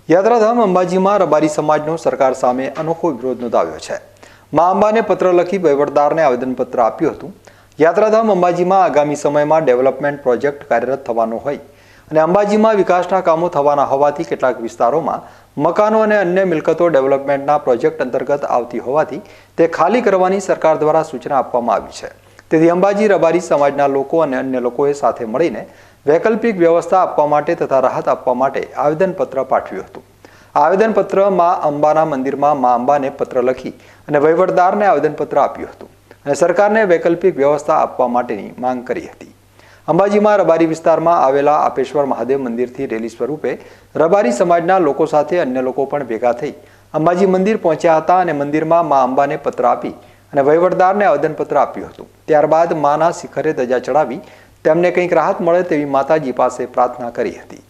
યાત્રાધામ અંબાજીમાં રબારી સમાજનો સરકાર સામે અનોખો વિરોધ નોંધાવ્યો છે. મા અંબાને પત્ર લખી વહીવટદારને આવેદનપત્ર આપ્યું હતું. યાત્રાધામ અંબાજીમાં આગામી સમયમાં ડેવલપમેન્ટ પ્રોજેક્ટ કાર્યરત થવાનો હોય અને અંબાજીમાં વિકાસના કામો થવાના હોવાથી કેટલાક વિસ્તારોમાં મકાનો અને અન્ય મિલકતો ડેવલપમેન્ટના પ્રોજેક્ટ અંતર્ગત આવતી હોવાથી તે ખાલી કરવાની સરકાર દ્વારા સૂચના આપવામાં આવી છે. તેથી અંબાજી રબારી સમાજના લોકો અને અન્ય લોકોએ સાથે મળીને વૈકલ્પિક વ્યવસ્થા આપવા માટે તથા રાહત આપવા માટે આવેદનપત્ર પાઠવ્યું હતું. આ આવેદનપત્ર મા અંબાના મંદિરમાં મા અંબાને પત્ર લખી અને વહીવટદારને આવેદનપત્ર આપ્યું હતું અને સરકારને વૈકલ્પિક વ્યવસ્થા આપવા માટેની માંગ કરી હતી. અંબાજીમાં રબારી વિસ્તારમાં આવેલા આપેશ્વર મહાદેવ મંદિરથી રેલી સ્વરૂપે રબારી સમાજના લોકો સાથે અન્ય લોકો પણ ભેગા થઈ અંબાજી મંદિર પહોંચ્યા હતા અને મંદિરમાં મા અંબાને પત્ર આપી અને વહીવટદારને આવેદનપત્ર આપ્યું હતું. ત્યારબાદ માના શિખરે ધજા ચડાવી તેમને કંઈક રાહત મળે તેવી માતાજી પાસે પ્રાર્થના કરી હતી.